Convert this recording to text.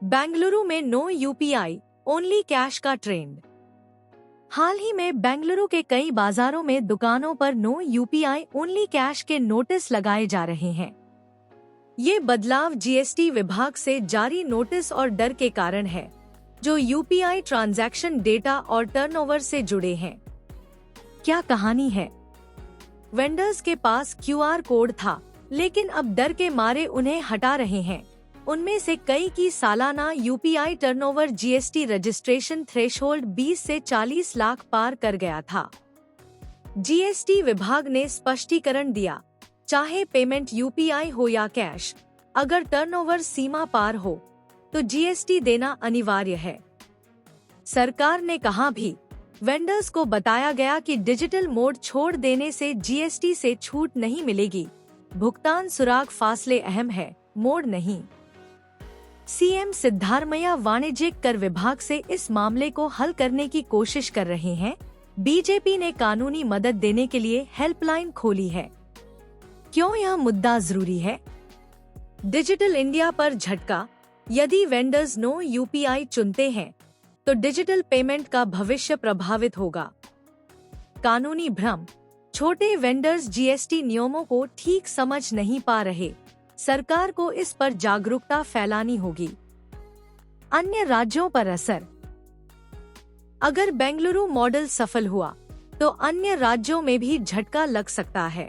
बेंगलुरु में no UPI only cash का trend. हाल ही में बेंगलुरु के कई बाजारों में दुकानों पर नो यूपीआई ओनली कैश के नोटिस लगाए जा रहे हैं। ये बदलाव जीएसटी विभाग से जारी नोटिस और डर के कारण है, जो यूपीआई ट्रांजैक्शन डेटा और टर्नओवर से जुड़े हैं। क्या कहानी है? वेंडर्स के पास क्यूआर कोड था, लेकिन अब डर के मारे उन्हें हटा रहे हैं। उनमें से कई की सालाना UPI turnover GST registration threshold 20 से 40 लाख पार कर गया था। जीएसटी विभाग ने स्पष्टीकरण दिया, चाहे पेमेंट यूपीआई हो या कैश, अगर टर्नओवर सीमा पार हो तो जीएसटी देना अनिवार्य है। सरकार ने कहा भी, वेंडर्स को बताया गया कि डिजिटल मोड छोड़ देने से जीएसटी से छूट नहीं मिलेगी। भुगतान सुराग फासले अहम है, मोड नहीं। सीएम सिद्धारमैया वाणिज्यिक कर विभाग से इस मामले को हल करने की कोशिश कर रहे हैं। बीजेपी ने कानूनी मदद देने के लिए हेल्पलाइन खोली है। क्यों यह मुद्दा जरूरी है? डिजिटल इंडिया पर झटका। यदि वेंडर्स नो यूपीआई चुनते हैं तो डिजिटल पेमेंट का भविष्य प्रभावित होगा। कानूनी भ्रम। छोटे वेंडर्स जीएसटी नियमों को ठीक समझ नहीं पा रहे। सरकार को इस पर जागरूकता फैलानी होगी। अन्य राज्यों पर असर। अगर बेंगलुरु मॉडल सफल हुआ तो अन्य राज्यों में भी झटका लग सकता है।